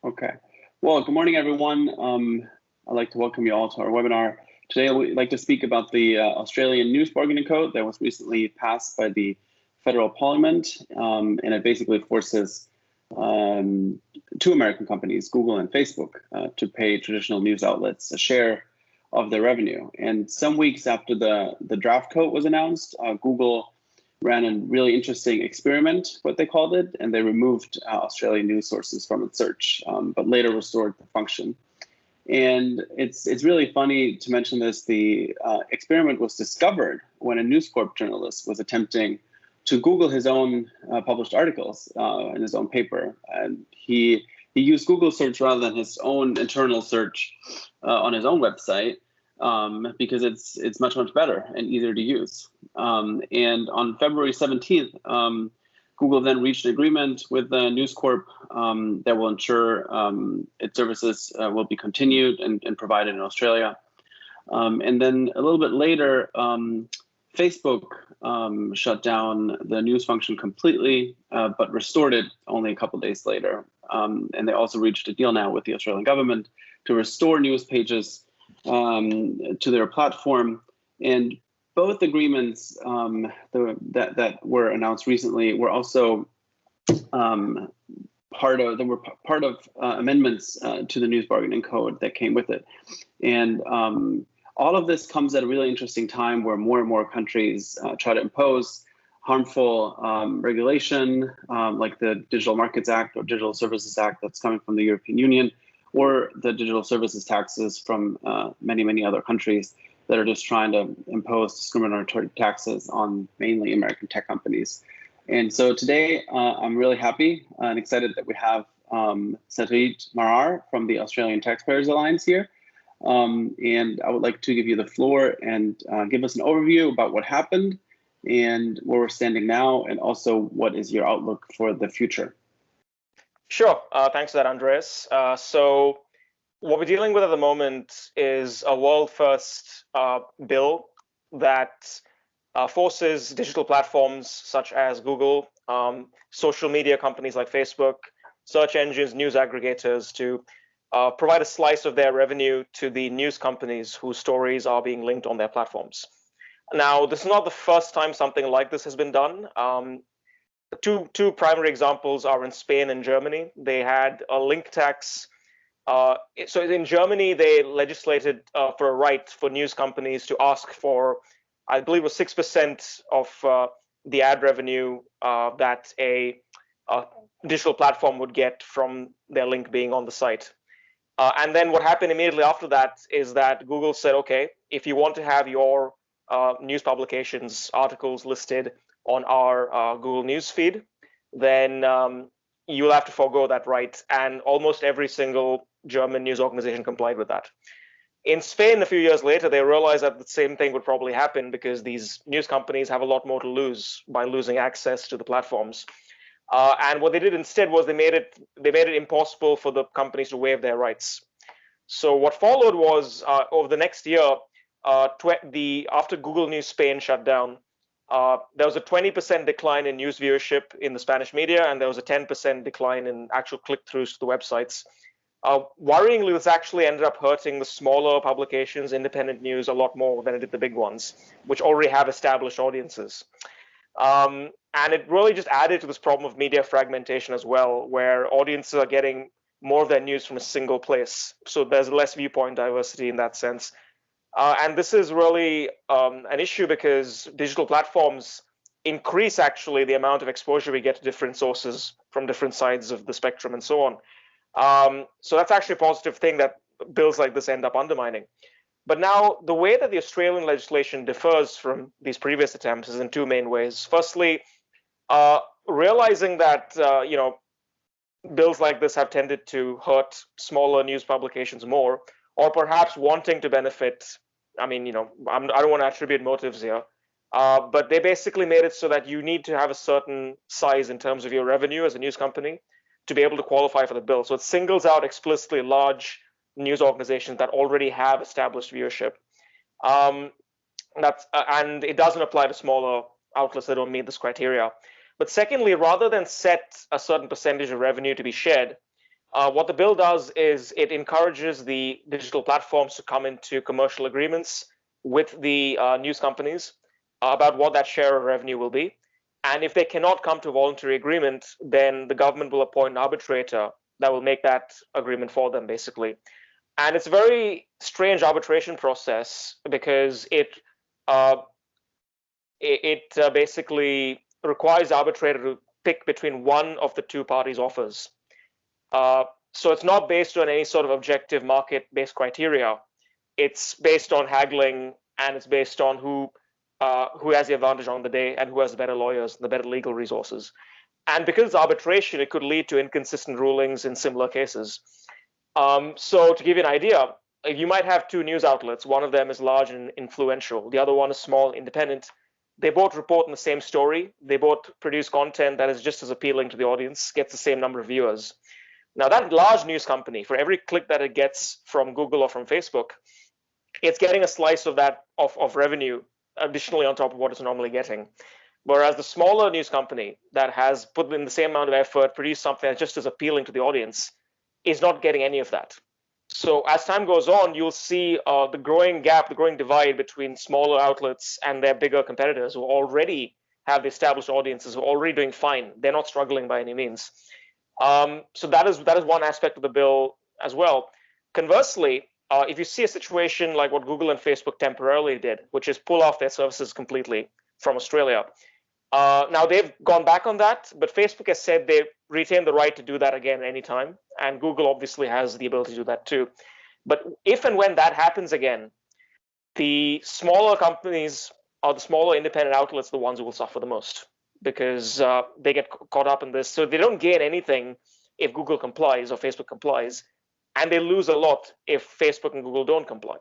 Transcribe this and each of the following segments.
Okay. Well, good morning, everyone. I'd like to welcome you all to our webinar. Today, we'd like to speak about the Australian News Bargaining Code that was recently passed by the federal parliament, and it basically forces two American companies, Google and Facebook, to pay traditional news outlets a share of their revenue. And some weeks after the draft code was announced, Google ran a really interesting experiment, what they called it, and they removed Australian news sources from its search, but later restored the function. And it's really funny to mention this. The experiment was discovered when a News Corp journalist was attempting to Google his own published articles in his own paper, and he used Google search rather than his own internal search on his own website. Because it's much better and easier to use. And on February 17th, Google then reached an agreement with the News Corp that will ensure its services will be continued and provided in Australia. And then a little bit later, Facebook shut down the news function completely, but restored it only a couple of days later. And they also reached a deal now with the Australian government to restore news pages to their platform. And both agreements that were announced recently were also part of amendments to the News Bargaining Code that came with it. And all of this comes at a really interesting time where more and more countries try to impose harmful regulation, like the Digital Markets Act or Digital Services Act that's coming from the European Union, or the digital services taxes from many other countries that are just trying to impose discriminatory taxes on mainly American tech companies. And so today, I'm really happy and excited that we have Sajid Marar from the Australian Taxpayers Alliance here. And I would like to give you the floor and give us an overview about what happened and where we're standing now, and also what is your outlook for the future. Sure. Thanks for that, Andreas. So what we're dealing with at the moment is a world-first bill that forces digital platforms such as Google, social media companies like Facebook, search engines, news aggregators to provide a slice of their revenue to the news companies whose stories are being linked on their platforms. Now, this is not the first time something like this has been done. Two primary examples are in Spain and Germany. They had a link tax. So in Germany, they legislated for a right for news companies to ask for, I believe, it was 6% of the ad revenue that a digital platform would get from their link being on the site. And then what happened immediately after that is that Google said, okay, if you want to have your news publications, articles listed on our Google News feed, then you'll have to forego that right. And almost every single German news organization complied with that. In Spain, a few years later, they realized that the same thing would probably happen because these news companies have a lot more to lose by losing access to the platforms. And what they did instead was they made it impossible for the companies to waive their rights. So what followed was over the next year, after Google News Spain shut down, there was a 20% decline in news viewership in the Spanish media, and there was a 10% decline in actual click-throughs to the websites. Worryingly, this actually ended up hurting the smaller publications, independent news, a lot more than it did the big ones, which already have established audiences. And it really just added to this problem of media fragmentation as well, where audiences are getting more of their news from a single place. So there's less viewpoint diversity in that sense. And this is really an issue because digital platforms increase actually the amount of exposure we get to different sources from different sides of the spectrum and so on. So that's actually a positive thing that bills like this end up undermining. But now the way that the Australian legislation differs from these previous attempts is in two main ways. Firstly, realizing that bills like this have tended to hurt smaller news publications more, or perhaps wanting to benefit. I mean, I don't want to attribute motives here, but they basically made it so that you need to have a certain size in terms of your revenue as a news company to be able to qualify for the bill. So it singles out explicitly large news organizations that already have established viewership. And it doesn't apply to smaller outlets that don't meet this criteria. But secondly, rather than set a certain percentage of revenue to be shared, What the bill does is it encourages the digital platforms to come into commercial agreements with the news companies about what that share of revenue will be. And if they cannot come to a voluntary agreement, then the government will appoint an arbitrator that will make that agreement for them, basically. And it's a very strange arbitration process because uh, it basically requires the arbitrator to pick between one of the two parties' offers. So it's not based on any sort of objective market-based criteria. It's based on haggling, and it's based on who has the advantage on the day and who has the better lawyers, the better legal resources. And because it's arbitration, it could lead to inconsistent rulings in similar cases. So to give you an idea, you might have two news outlets. One of them is large and influential. The other one is small, independent. They both report on the same story. They both produce content that is just as appealing to the audience, gets the same number of viewers. Now that large news company, for every click that it gets from Google or from Facebook, it's getting a slice of that of revenue additionally on top of what it's normally getting. Whereas the smaller news company that has put in the same amount of effort, produced something that's just as appealing to the audience, is not getting any of that. So as time goes on, you'll see the growing gap, the growing divide between smaller outlets and their bigger competitors who already have established audiences, who are already doing fine. They're not struggling by any means. So that is one aspect of the bill as well. Conversely, if you see a situation like what Google and Facebook temporarily did, which is pull off their services completely from Australia. Now they've gone back on that, but Facebook has said they retain the right to do that again anytime, and Google obviously has the ability to do that too. But if and when that happens again, the smaller companies or the smaller independent outlets are the ones who will suffer the most because they get caught up in this. So they don't gain anything if Google complies or Facebook complies, and they lose a lot if Facebook and Google don't comply.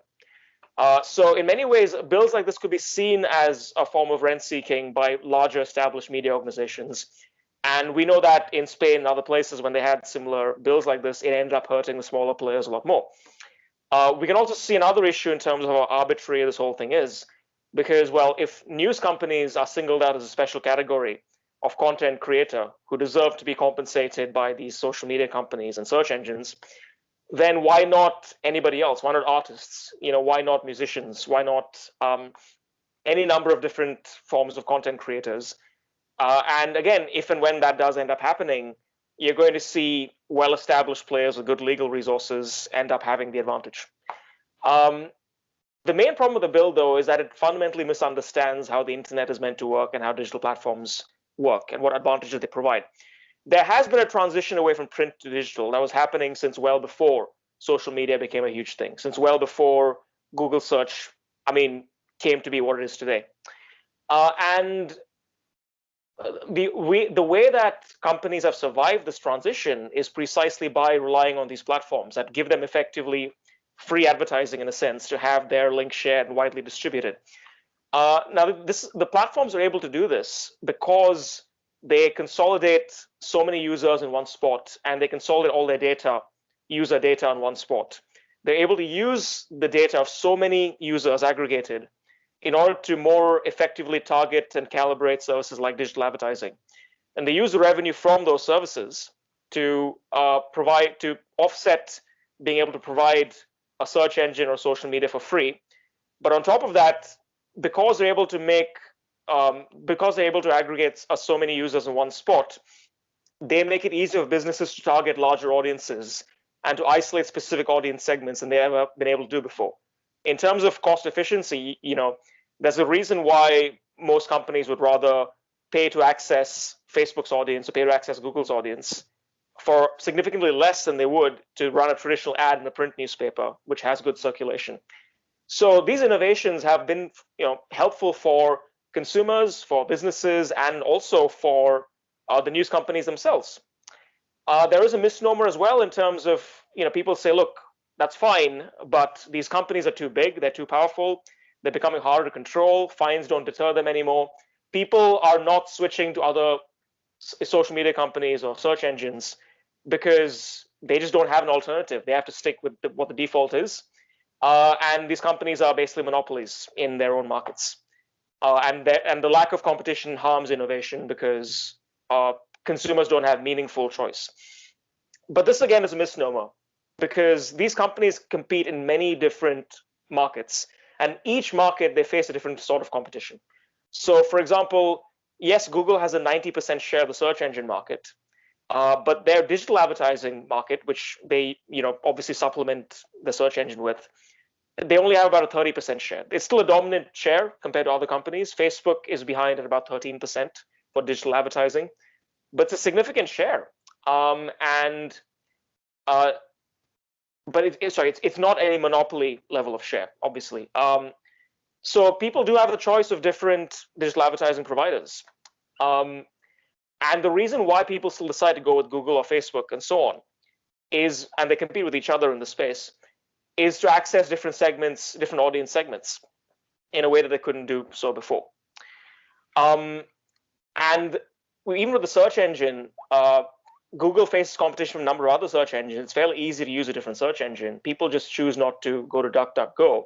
So in many ways, bills like this could be seen as a form of rent-seeking by larger established media organizations. And we know that in Spain and other places, when they had similar bills like this, it ended up hurting the smaller players a lot more. We can also see another issue in terms of how arbitrary this whole thing is, because, well, if news companies are singled out as a special category of content creator who deserve to be compensated by these social media companies and search engines, then why not anybody else? Why not artists? Why not musicians? Why not any number of different forms of content creators? And again, if and when that does end up happening, you're going to see well-established players with good legal resources end up having the advantage. The main problem with the bill, though, is that it fundamentally misunderstands how the internet is meant to work and how digital platforms work and what advantages they provide. There has been a transition away from print to digital that was happening since well before social media became a huge thing, since well before Google search, came to be what it is today. And the way that companies have survived this transition is precisely by relying on these platforms that give them effectively free advertising, in a sense, to have their links shared and widely distributed. Now, the platforms are able to do this because they consolidate so many users in one spot, and they consolidate all their data, user data in one spot. They're able to use the data of so many users aggregated in order to more effectively target and calibrate services like digital advertising. And they use the revenue from those services to offset being able to provide a search engine or social media for free. But on top of that, because they're able to aggregate so many users in one spot, they make it easier for businesses to target larger audiences and to isolate specific audience segments than they've ever been able to do before. In terms of cost efficiency, there's a reason why most companies would rather pay to access Facebook's audience or pay to access Google's audience for significantly less than they would to run a traditional ad in a print newspaper, which has good circulation. So these innovations have been, helpful for consumers, for businesses, and also for the news companies themselves. There is a misnomer as well in terms of, people say, look, that's fine, but these companies are too big, they're too powerful, they're becoming harder to control, fines don't deter them anymore. People are not switching to other social media companies or search engines because they just don't have an alternative. They have to stick with what the default is. And these companies are basically monopolies in their own markets. And the lack of competition harms innovation because consumers don't have meaningful choice. But this again is a misnomer because these companies compete in many different markets, and each market they face a different sort of competition. So, for example, yes, Google has a 90% share of the search engine market, but their digital advertising market, which they obviously supplement the search engine with, they only have about a 30% share. It's still a dominant share compared to other companies. Facebook is behind at about 13% for digital advertising, but it's a significant share. But it's not a monopoly level of share, obviously. So people do have the choice of different digital advertising providers. And the reason why people still decide to go with Google or Facebook and so on and they compete with each other in the space, is to access different segments, different audience segments in a way that they couldn't do so before. And even with the search engine, Google faces competition from a number of other search engines. It's fairly easy to use a different search engine. People just choose not to go to DuckDuckGo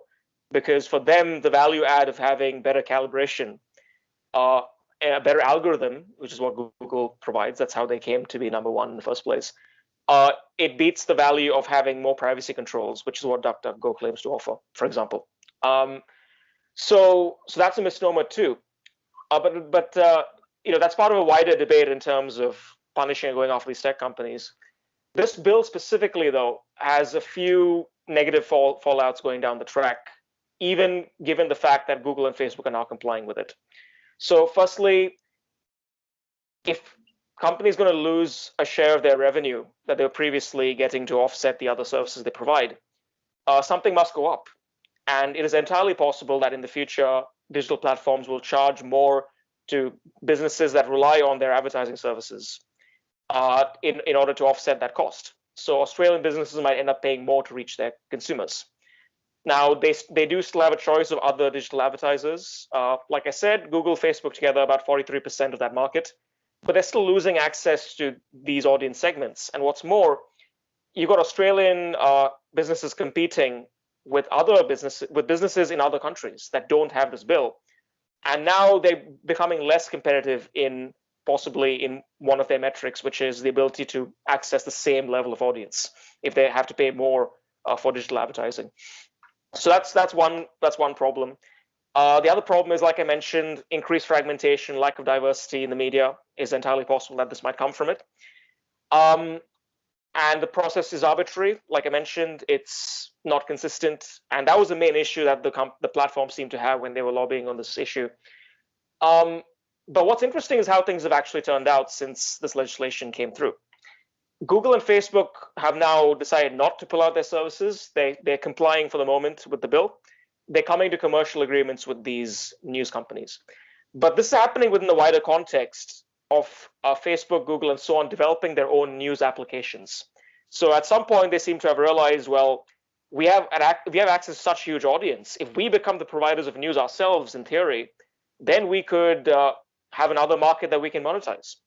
because for them, the value add of having better calibration, a better algorithm, which is what Google provides, that's how they came to be number one in the first place, it beats the value of having more privacy controls, which is what DuckDuckGo claims to offer, for example. So that's a misnomer too. But that's part of a wider debate in terms of punishing and going after these tech companies. This bill specifically, though, has a few negative fallouts going down the track, even given the fact that Google and Facebook are now complying with it. So firstly, if companies going to lose a share of their revenue that they were previously getting to offset the other services they provide, something must go up. And it is entirely possible that in the future, digital platforms will charge more to businesses that rely on their advertising services in order to offset that cost. So Australian businesses might end up paying more to reach their consumers. Now, they do still have a choice of other digital advertisers. Like I said, Google, Facebook together, about 43% of that market, but they're still losing access to these audience segments. And what's more, you've got Australian businesses competing with businesses in other countries that don't have this bill. And now they're becoming less competitive possibly in one of their metrics, which is the ability to access the same level of audience if they have to pay more for digital advertising. So that's one problem. The other problem is, like I mentioned, increased fragmentation, lack of diversity in the media. Is entirely possible that this might come from it. And the process is arbitrary. Like I mentioned, it's not consistent. And that was the main issue that the platform seemed to have when they were lobbying on this issue. But what's interesting is how things have actually turned out since this legislation came through. Google and Facebook have now decided not to pull out their services. They're complying for the moment with the bill. They're coming to commercial agreements with these news companies. But this is happening within the wider context of Facebook, Google, and so on developing their own news applications. So at some point, they seem to have realized, well, we have access to such a huge audience. If we become the providers of news ourselves, in theory, then we could have another market that we can monetize.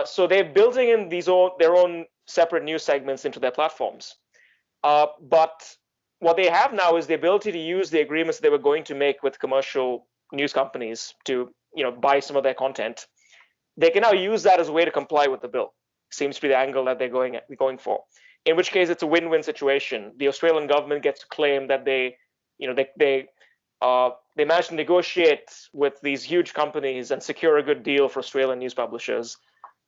So they're building in their own separate news segments into their platforms. But what they have now is the ability to use the agreements they were going to make with commercial news companies to buy some of their content. They can now use that as a way to comply with the bill. Seems to be the angle that they're going for. In which case, it's a win-win situation. The Australian government gets to claim that they managed to negotiate with these huge companies and secure a good deal for Australian news publishers.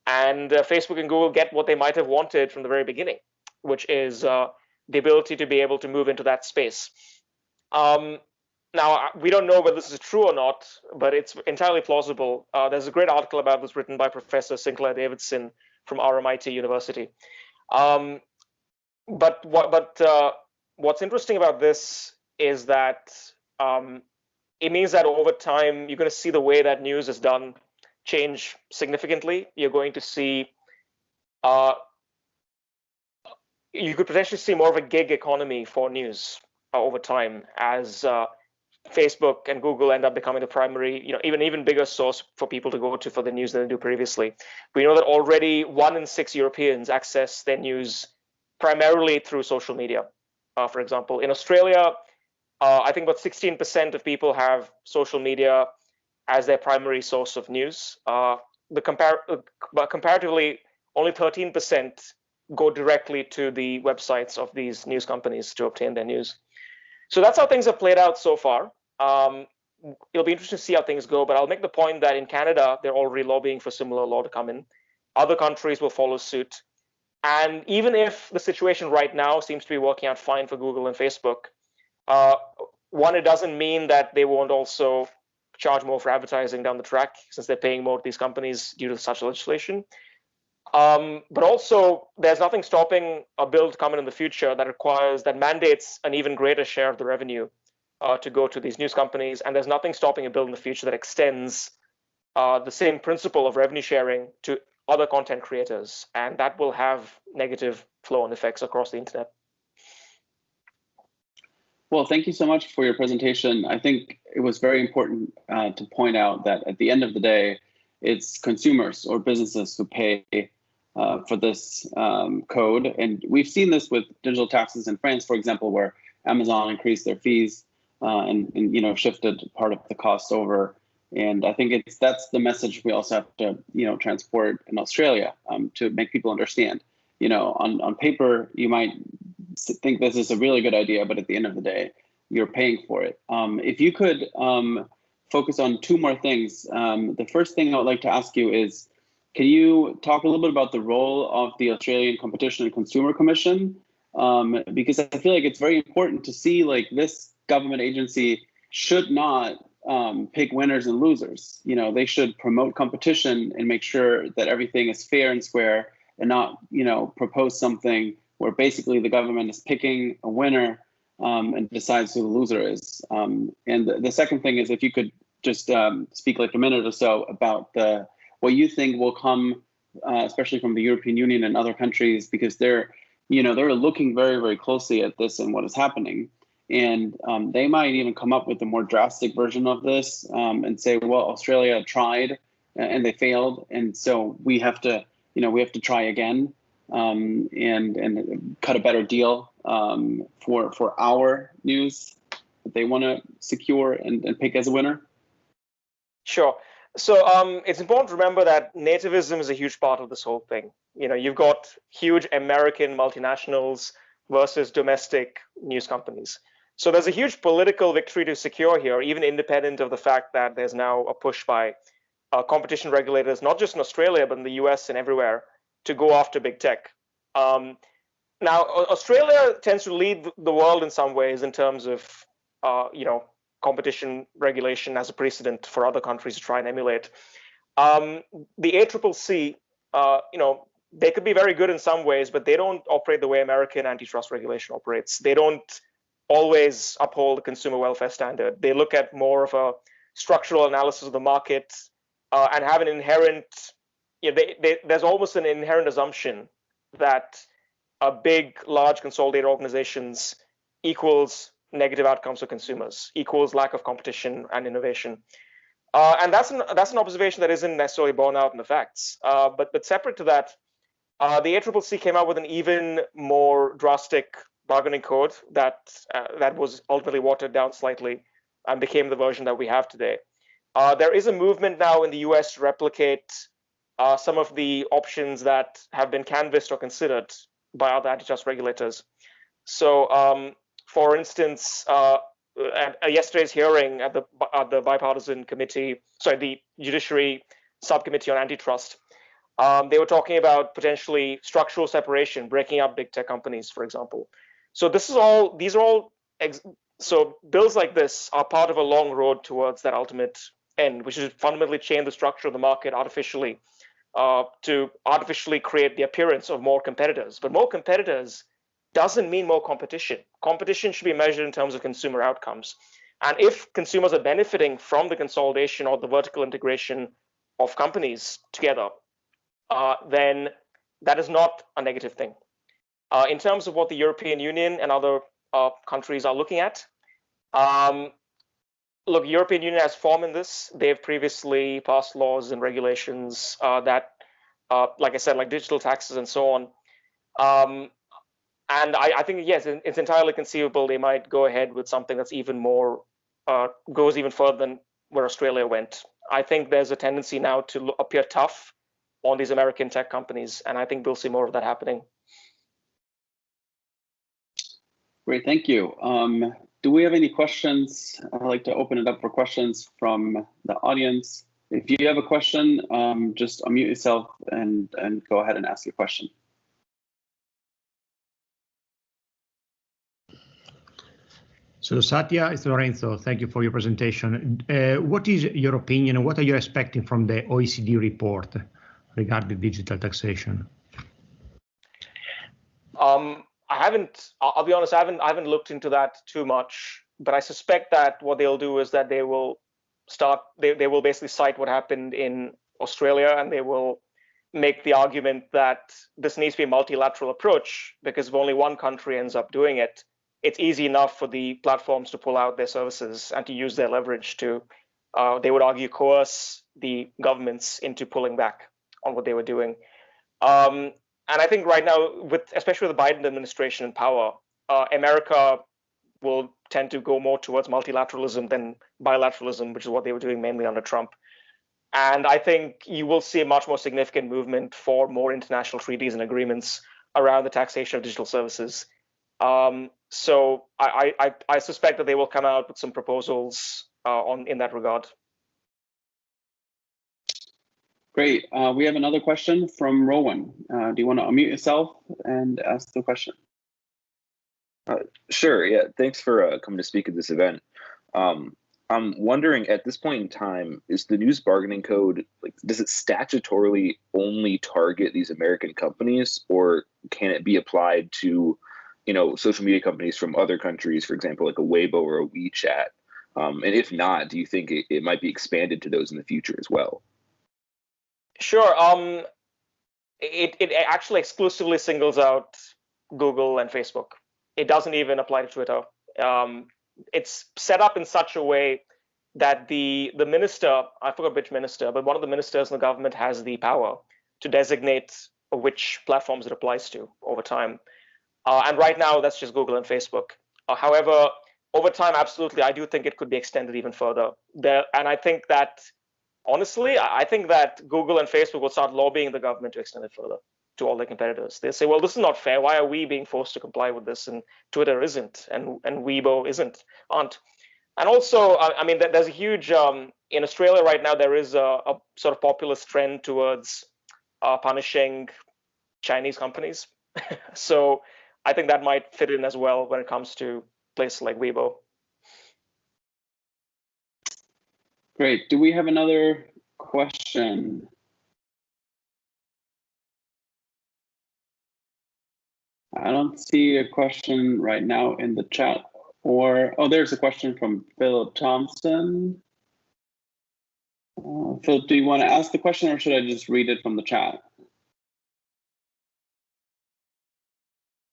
And Facebook and Google get what they might have wanted from the very beginning, which is the ability to be able to move into that space. Now, we don't know whether this is true or not, but it's entirely plausible. There's a great article about this written by Professor Sinclair Davidson from RMIT University. But what's interesting about this is that it means that over time, you're going to see the way that news is done change significantly. You're going to see, you could potentially see more of a gig economy for news over time as Facebook and Google end up becoming the primary, even bigger source for people to go to for the news than they do previously. We know that already 1 in 6 Europeans access their news primarily through social media. For example, in Australia, I think about 16% of people have social media as their primary source of news. But comparatively, only 13% go directly to the websites of these news companies to obtain their news. So that's how things have played out so far. It'll be interesting to see how things go, but I'll make the point that in Canada, they're already lobbying for similar law to come in. Other countries will follow suit. And even if the situation right now seems to be working out fine for Google and Facebook, it doesn't mean that they won't also charge more for advertising down the track, since they're paying more to these companies due to such legislation. But also, there's nothing stopping a bill to come in the future that mandates an even greater share of the revenue to go to these news companies. And there's nothing stopping a bill in the future that extends the same principle of revenue sharing to other content creators. And that will have negative flow-on effects across the internet. Well, thank you so much for your presentation. I think it was very important to point out that at the end of the day, it's consumers or businesses who pay for this code. And we've seen this with digital taxes in France, for example, where Amazon increased their fees and shifted part of the cost over. And I think that's the message we also have to transport in Australia to make people understand. On paper, you might think this is a really good idea, but at the end of the day, you're paying for it. If you could focus on two more things. The first thing I would like to ask you is, can you talk a little bit about the role of the Australian Competition and Consumer Commission? Because I feel like it's very important to see this government agency should not pick winners and losers. They should promote competition and make sure that everything is fair and square, and not propose something where basically the government is picking a winner and decides who the loser is. And the second thing is, if you could just speak a minute or so about what you think will come, especially from the European Union and other countries, because they're looking very, very closely at this and what is happening. And they might even come up with a more drastic version of this and say, well, Australia tried and they failed, and so we have to try again and cut a better deal for our news that they want to secure and pick as a winner. Sure. So it's important to remember that nativism is a huge part of this whole thing. You've got huge American multinationals versus domestic news companies. So there's a huge political victory to secure here, even independent of the fact that there's now a push by competition regulators, not just in Australia, but in the US and everywhere, to go after big tech. Now, Australia tends to lead the world in some ways in terms of, competition regulation as a precedent for other countries to try and emulate. The ACCC, they could be very good in some ways, but they don't operate the way American antitrust regulation operates. They don't always uphold the consumer welfare standard. They look at more of a structural analysis of the market and have an inherent, there's almost an inherent assumption that large consolidated organizations equals negative outcomes for consumers, equals lack of competition and innovation. And that's an observation that isn't necessarily borne out in the facts. But separate to that, the ACCC came out with an even more drastic bargaining code that was ultimately watered down slightly and became the version that we have today. There is a movement now in the US to replicate some of the options that have been canvassed or considered by other antitrust regulators. So, for instance, at yesterday's hearing at the bipartisan committee, the Judiciary Subcommittee on Antitrust, they were talking about potentially structural separation, breaking up big tech companies, for example. So so bills like this are part of a long road towards that ultimate end, which is fundamentally change the structure of the market artificially to artificially create the appearance of more competitors. But more competitors doesn't mean more competition. Competition should be measured in terms of consumer outcomes. And if consumers are benefiting from the consolidation or the vertical integration of companies together, then that is not a negative thing. In terms of what the European Union and other countries are looking at, look, European Union has form in this. They've previously passed laws and regulations that, like I said, like digital taxes and so on. And I think, yes, it's entirely conceivable they might go ahead with something that's even more, goes even further than where Australia went. I think there's a tendency now to appear tough on these American tech companies, and I think we'll see more of that happening. Great, thank you. Do we have any questions? I'd like to open it up for questions from the audience. If you have a question, just unmute yourself and go ahead and ask your question. So Satya, it's Lorenzo. Thank you for your presentation. What is your opinion and what are you expecting from the OECD report regarding digital taxation? I'll be honest, I haven't looked into that too much, but I suspect that what they'll do is that they will basically cite what happened in Australia, and they will make the argument that this needs to be a multilateral approach, because if only one country ends up doing it, it's easy enough for the platforms to pull out their services and to use their leverage to, they would argue, coerce the governments into pulling back on what they were doing. And I think right now, especially with the Biden administration in power, America will tend to go more towards multilateralism than bilateralism, which is what they were doing mainly under Trump. And I think you will see a much more significant movement for more international treaties and agreements around the taxation of digital services. So I suspect that they will come out with some proposals in that regard. Great. We have another question from Rowan. Do you want to unmute yourself and ask the question? Sure. Yeah. Thanks for coming to speak at this event. I'm wondering, at this point in time, is the news bargaining code, does it statutorily only target these American companies, or can it be applied to, social media companies from other countries, for example, like a Weibo or a WeChat? And if not, do you think it might be expanded to those in the future as well? Sure. It actually exclusively singles out Google and Facebook. It doesn't even apply to Twitter. It's set up in such a way that the minister, I forgot which minister, but one of the ministers in the government has the power to designate which platforms it applies to over time. And right now, that's just Google and Facebook. However, over time, absolutely, I do think it could be extended even further. And I think that, honestly, I think that Google and Facebook will start lobbying the government to extend it further to all their competitors. They say, well, this is not fair. Why are we being forced to comply with this? And Twitter isn't, and Weibo aren't. And also, I mean, there's a huge, in Australia right now, there is a sort of populist trend towards punishing Chinese companies. So I think that might fit in as well when it comes to places like Weibo. Great. Do we have another question? I don't see a question right now in the chat. There's a question from Philip Thompson. Philip, do you want to ask the question, or should I just read it from the chat?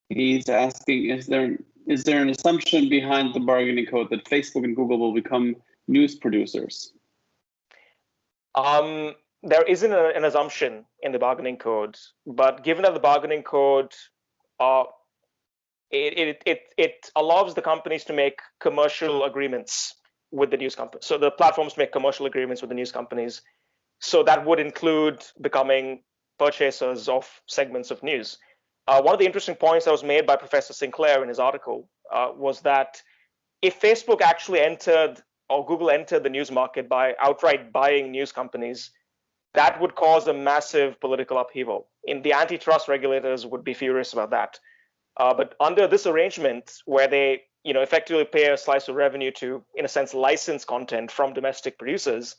He's asking, is there an assumption behind the bargaining code that Facebook and Google will become news producers? There isn't an assumption in the bargaining code, but given that the bargaining code it allows the companies to make commercial agreements with the news companies. So the platforms make commercial agreements with the news companies. So that would include becoming purchasers of segments of news. One of the interesting points that was made by Professor Sinclair in his article was that if Facebook actually entered, or Google entered the news market by outright buying news companies, that would cause a massive political upheaval. The antitrust regulators would be furious about that. But under this arrangement, where they effectively pay a slice of revenue to, in a sense, license content from domestic producers,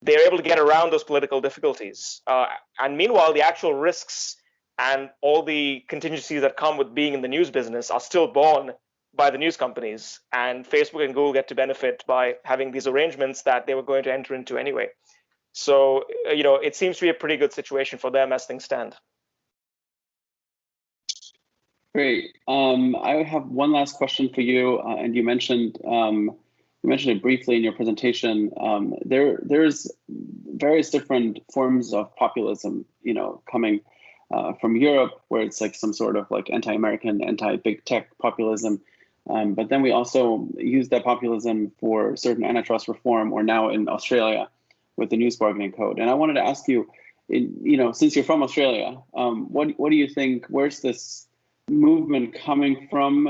they're able to get around those political difficulties. And meanwhile, the actual risks and all the contingencies that come with being in the news business are still borne by the news companies. And Facebook and Google get to benefit by having these arrangements that they were going to enter into anyway. So, it seems to be a pretty good situation for them as things stand. Great. I have one last question for you, and you mentioned it briefly in your presentation. There's various different forms of populism, coming from Europe, where it's like some sort of like anti-American, anti-big tech populism. But then we also use that populism for certain antitrust reform, or now in Australia with the news bargaining code. And I wanted to ask you, since you're from Australia, what do you think? Where's this movement coming from?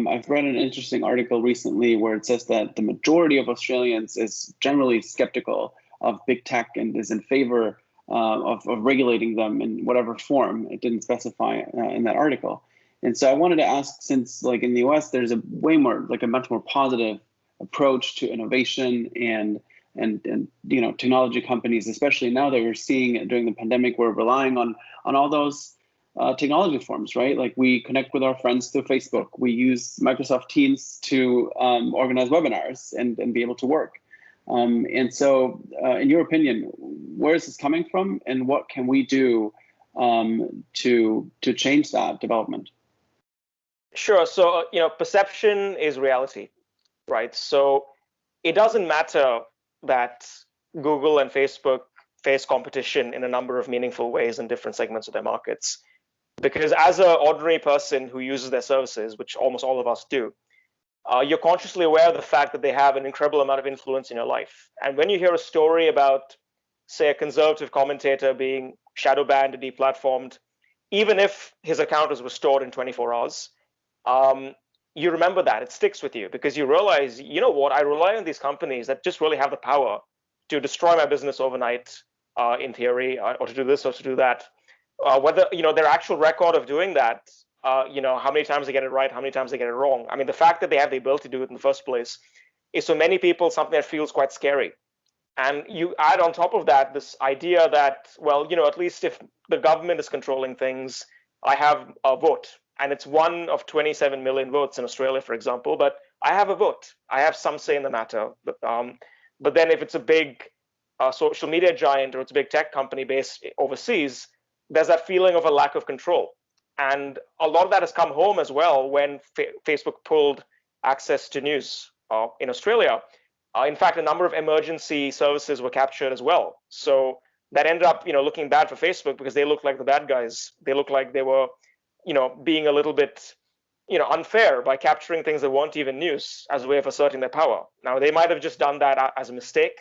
I've read an interesting article recently where it says that the majority of Australians is generally skeptical of big tech and is in favor of regulating them in whatever form. It didn't specify in that article. And so I wanted to ask, since like in the US, there's a much more positive approach to innovation and technology companies, especially now that we're seeing during the pandemic, we're relying on all those technology forms, right? Like we connect with our friends through Facebook. We use Microsoft Teams to organize webinars and be able to work. And so, in your opinion, where is this coming from, and what can we do to change that development? Sure. So, perception is reality, right? So it doesn't matter that Google and Facebook face competition in a number of meaningful ways in different segments of their markets. Because as an ordinary person who uses their services, which almost all of us do, you're consciously aware of the fact that they have an incredible amount of influence in your life. And when you hear a story about, say, a conservative commentator being shadow banned and deplatformed, even if his account is restored in 24 hours, you remember that. It sticks with you because you realize, you know what, I rely on these companies that just really have the power to destroy my business overnight, in theory, or to do this or to do that. Whether their actual record of doing that, how many times they get it right, how many times they get it wrong. I mean, the fact that they have the ability to do it in the first place is for many people something that feels quite scary. And you add on top of that this idea that, well, at least if the government is controlling things, I have a vote. And it's one of 27 million votes in Australia, for example, but I have a vote. I have some say in the matter. But then if it's a big social media giant or it's a big tech company based overseas, there's that feeling of a lack of control. And a lot of that has come home as well when Facebook pulled access to news in Australia. In fact, a number of emergency services were captured as well. So that ended up, looking bad for Facebook because they looked like the bad guys. They looked like they were, being a little bit, unfair by capturing things that weren't even news as a way of asserting their power. Now, they might have just done that as a mistake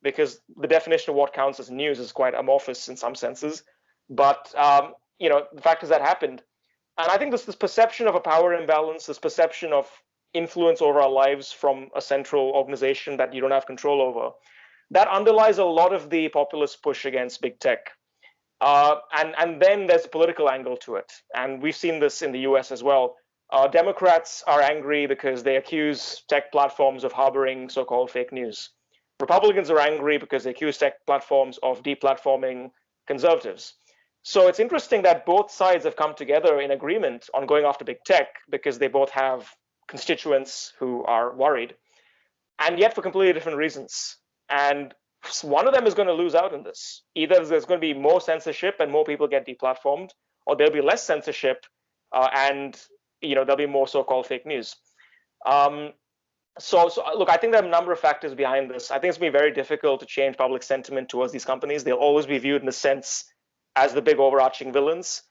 because the definition of what counts as news is quite amorphous in some senses. But the fact is that happened. And I think this perception of a power imbalance, this perception of influence over our lives from a central organization that you don't have control over, that underlies a lot of the populist push against big tech. And then there's a political angle to it. And we've seen this in the US as well. Democrats are angry because they accuse tech platforms of harboring so-called fake news. Republicans are angry because they accuse tech platforms of deplatforming conservatives. So it's interesting that both sides have come together in agreement on going after big tech because they both have constituents who are worried, and yet for completely different reasons. And one of them is going to lose out in this. Either there's going to be more censorship and more people get deplatformed, or there'll be less censorship and there'll be more so-called fake news. So look, I think there are a number of factors behind this. I think it's going to be very difficult to change public sentiment towards these companies. They'll always be viewed in a sense as the big overarching villains.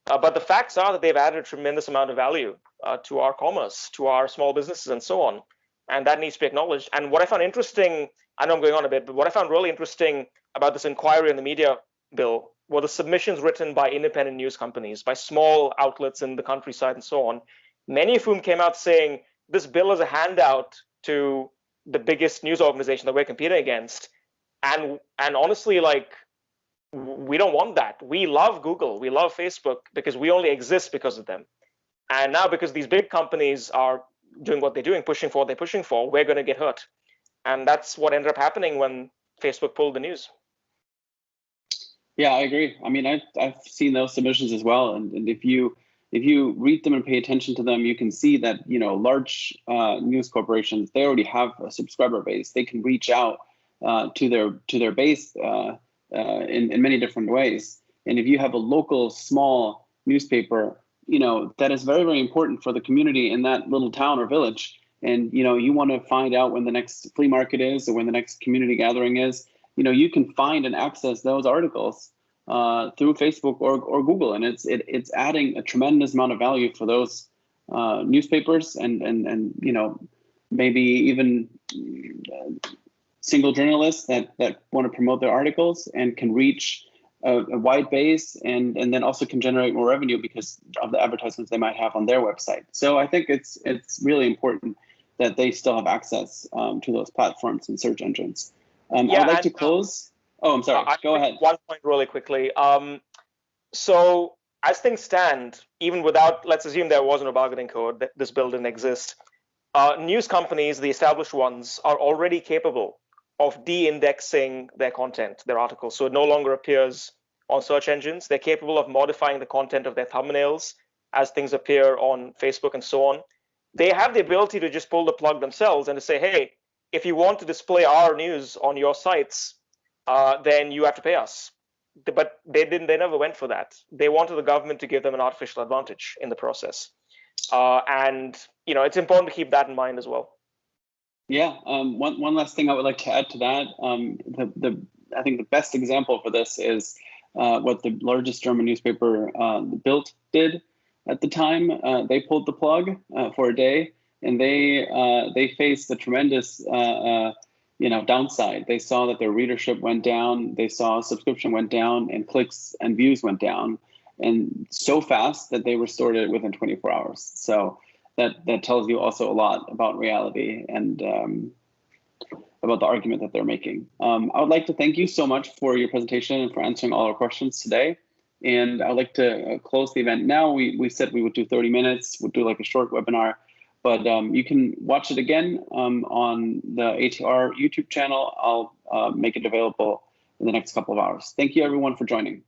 But the facts are that they've added a tremendous amount of value to our commerce, to our small businesses and so on. And that needs to be acknowledged. And what I found interesting, I know I'm going on a bit, but what I found really interesting about this inquiry on the media bill were the submissions written by independent news companies, by small outlets in the countryside and so on, many of whom came out saying this bill is a handout to the biggest news organization that we're competing against. And honestly, we don't want that. We love Google, we love Facebook because we only exist because of them. And now because these big companies are doing what they're doing, pushing for what they're pushing for, we're going to get hurt. And that's what ended up happening when Facebook pulled the news. Yeah, I agree. I mean, I've seen those submissions as well. And if you read them and pay attention to them, you can see that, large news corporations, they already have a subscriber base. They can reach out to their base in many different ways. And if you have a local small newspaper, that is very, very important for the community in that little town or village. And, you want to find out when the next flea market is or when the next community gathering is, you can find and access those articles through Facebook or Google. And it's adding a tremendous amount of value for those newspapers and maybe even single journalists that want to promote their articles and can reach a wide base, and then also can generate more revenue because of the advertisements they might have on their website. So I think it's really important that they still have access to those platforms and search engines. I'd like to close. Oh, I'm sorry. Go ahead. One point really quickly. So as things stand, even without, let's assume there wasn't a bargaining code, that this bill didn't exist, news companies, the established ones, are already capable of de-indexing their content, their articles. So it no longer appears on search engines. They're capable of modifying the content of their thumbnails as things appear on Facebook and so on. They have the ability to just pull the plug themselves and to say, hey, if you want to display our news on your sites, then you have to pay us. But they never went for that. They wanted the government to give them an artificial advantage in the process. And it's important to keep that in mind as well. Yeah, one last thing I would like to add to that. I think the best example for this is what the largest German newspaper, Bild, did at the time. They pulled the plug for a day, and they faced a tremendous downside. They saw that their readership went down, they saw subscription went down, and clicks and views went down, and so fast that they restored it within 24 hours. So that tells you also a lot about reality and about the argument that they're making. I would like to thank you so much for your presentation and for answering all our questions today. And I'd like to close the event now. We said we would do 30 minutes, we'd do like a short webinar, but you can watch it again on the ATR YouTube channel. I'll make it available in the next couple of hours. Thank you everyone for joining.